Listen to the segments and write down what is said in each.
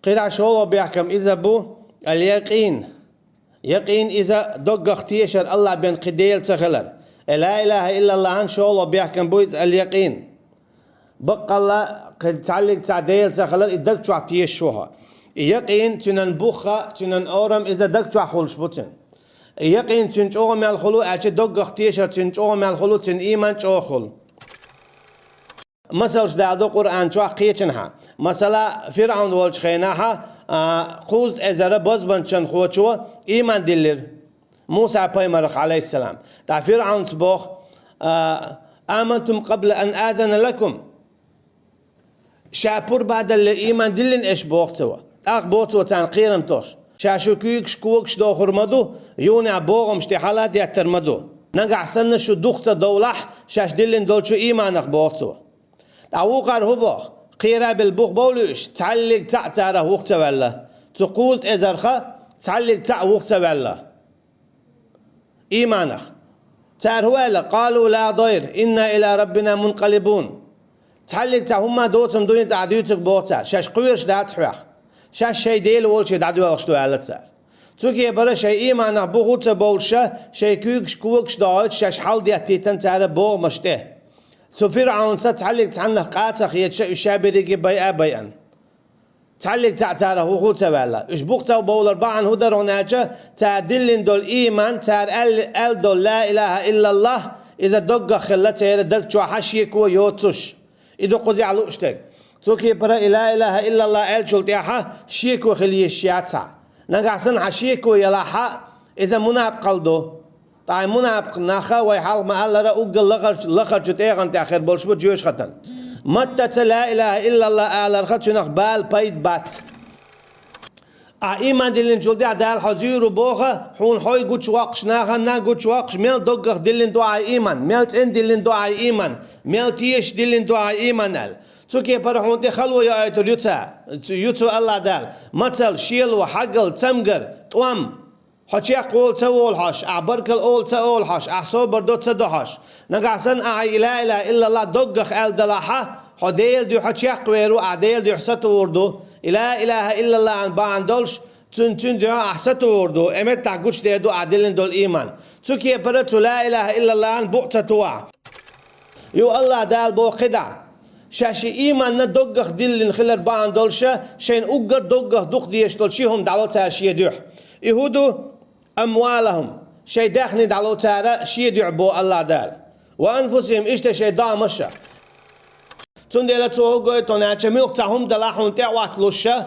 قيل شو بيحكم إذا بو اليقين يقين إذا دق اختيشر الله بين قديل تخلر لا إله إلا الله إن شاء الله بيحكم بو اليقين بق الله قد تعلق تعديل تخلر إدق شو عتيش شوها يقين تنن بوخا تنن أورم إذا دق شو خلش بوتن يقين تنجو مع الخلو أجد دق اختيشر تنجو مع الخلو تن إيمان شو خل مثلا دادو قرآن شو قيتنها مثلا فرعون والش خيناها خوزد ازره باز بنشن خوچو ایمان دلر موسى پیمرخ عليه السلام تا فرعون سبوخ آمنتم قبل أن آذن لكم شابور بعد اللي إيمان دلن إيش بوقتوا بوقتوا تان قيرم توش شاشوكيكش كوكش دو خرمدو يونع بوغم شتحالات يترمدو نقع سنة شو دوخت دولح شاش دلن دولشو إيمانخ بوقتوا تعوقر هو بوخ قيرا بالبوخ بولوش تعلق تعتاره وقت ولا تقوز ازرخه تعلق تع وقت ولا ايمانخ تار ولا قالوا لا ضير انا الى ربنا منقلبون تعلق تع هما دوتم دوين تعديتك بوتا شاش قويرش دات حوخ شاش شي ديل ولش دعدو وقت ولا تار توكي برا شي ايمانخ بوغوت بولشه شي كوكش كوكش دايت شاش حال ديتن تار بو مشته سو فرعون ستعلق عنه قاتخ يشابريكي بيئا تعلق تعتاره هو تبالا اش بوقتا بولر بعن هدر هناك تعدلن دول ايمان تار ال دول لا اله الا الله اذا دق خلته دق شو حشيك ويوتش اذا قضي على اشتك توكي برا لا اله الا الله ال شلتيها شيك وخلي الشياتا نقعسن حشيك ويلاحا اذا منافق قلدو طاي منافق ناخا ويحال ما الله رأوق لغر جتيغن تاخر بولشبو جيوش ختن متى لا اله الا الله على رخت نخبال بايد بات ايمان دلن جلدي عدال حزير وبوخه حون حوي قوش واقش ناخا نا قوش واقش ميل دوغخ دلن دعاء ايمان ميلت ان دلن دعاء ايمان ميلت يش دلن دعاء ايمان ال توكي برحون تي خلوه يا ايتو يوتو الله دال متل شيل وحقل تمقر توام حشيق قول تقول حش عبرك الأول تقول حش أحسب بردو تصدق حش نقعسن لا إله إلا الله دقخ آل دلاحة حديل دي حشيق ويرو عديل دي حسته وردو لا إله إلا الله عن بعن دولش تن دي حسته وردو إمت تعقوش دي دو عديلن دول إيمان تكي برتو لا إله إلا الله عن بؤتة توع يو الله دال بو قدع شاشي إيمان ندقخ دلن خلر بعن دولشة شين أقر دقخ دق ديش دولشيهم دعوتها شي دوح يهودو أموالهم شيء داخني دعلو تارا شيء يعبو الله دال وأنفسهم إشتا شيء دامشة تنديلا توقع تناچ ميوك تاهم دلاحون تعوات لوشة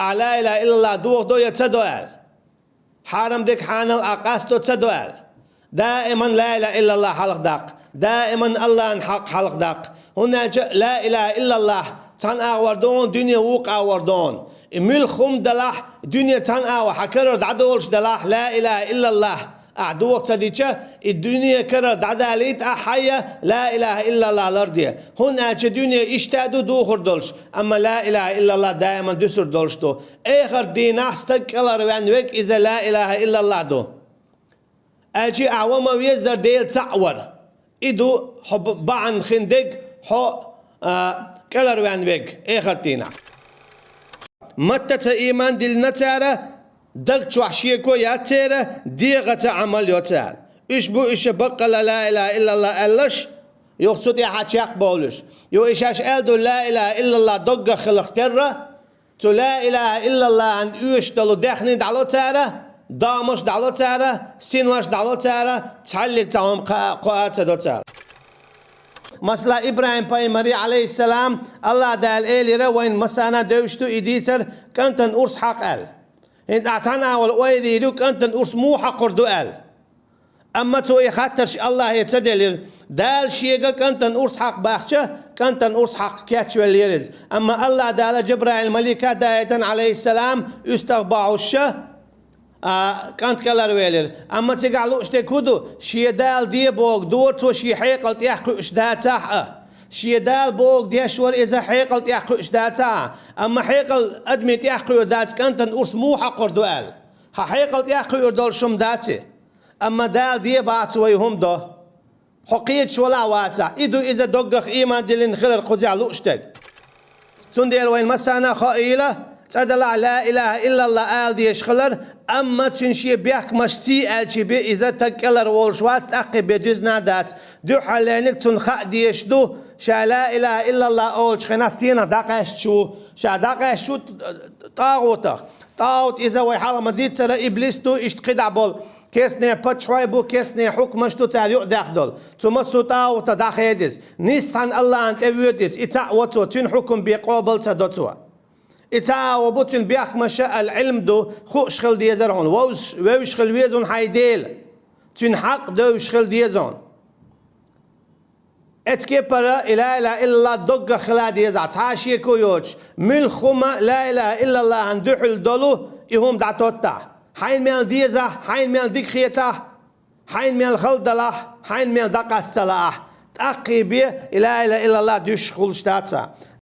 لا إله إلا الله دوغ دو يتدوال حارم ديك حانل أقاستو تدوال دائما لا إله إلا الله حلق داق دائما الله حق حلق داق هنا لا إله إلا الله تان آوردون دنيا ووق آوردون ملخم دلاح دنيا تان آوا حكرر دعدولش دلاح لا إله إلا الله أعدو وقت صديقة الدنيا كرر دعداليت أحيا لا إله إلا الله الأرضية هنا دنيا اشتادو دوخر دولش أما لا إله إلا الله دائما دسر دولش دو آخر دين أحستك الله روانوك إذا لا إله إلا الله دو أجي أعوام ويزر ديل تعور إدو حب بعن خندق حو كلا روانوك آخر دينا متى إيمان دل نتاره دق شوحشيكو ياتره ديغة عمل ياتر إيش بو إيش بقى لا إله إلا الله ألش يقصد يحشيق بولش يو إيشاش ألدو لا إله إلا الله دق خلق تره تو لا إله إلا الله عند إيش دلو دخني دعلو تاره دامش دعلو تاره سينوش دعلو تاره تعلق تعهم قوات دو تاره مثلا إبراهيم بايمري عليه السلام الله دال إلي وين مسانا دوشتو إديتر كنتن أرس حق أل إنت أعتنا والويدي دو كنتن أرس مو حق ردو أل أما تو يخاطرش الله يتدلر دال شيء كنتن أرس حق باخشة كنتن أرس حق كاتشو الليرز أما الله دال جبرائيل الملكة دايتن عليه السلام استغبعوا الشه كانت كلر ويلر أما تقالو اشتكودو شي دال دي بوق دورتو شي حيقلت يحكو اشداتها شي دال بوق دي شور إذا حيقلت يحكو اشداتها أما حيقل أدميت يحكو دات كانتن أرس مو حقر دوال حيقلت يحكو يردول شم داتي أما دال دي باتو ويهم دو حقيت شولا واتا إدو إذا دقخ إيمان دلين خلر قزع لو اشتك سنديل وين مسانا خائلة تدلع لا إله إلا الله آل ديش خلر أما تنشي بيحك مشتي آلشي بي إذا تكالر والشوات أقي بدوزنا دات دو حالينك تنخاء ديش دو شا لا إله إلا الله أولش خناستينا داقاش شو شا داقاش شو طاغوت إذا ويحالا مديد ترى إبليس دو اشتقدع بول كيسني باتشوي بو كيسني حكمش تو تعليق داخل ثم سوطاو تداخيدس نيسان الله أنت أبيودس إتا وتو تن حكم بقابل تدوتوا إتا وبوتن بيحكمش العلم دو خو شخل ديزرون ووش خل ويزون حيديل تن حق دو شخل ديزون اتكي برا إلا إلا إلا دق خلا ديزا تعاشي كويوش ملخوما لا إله إلا الله هندوحل دولو إهم دعتوتا حين ميل ديزا حين ميل ديك خيتا حين ميل خلدلا حين ميل دقا السلاح تأقي بيه إلا إلا إلا الله دوش خلشتاتا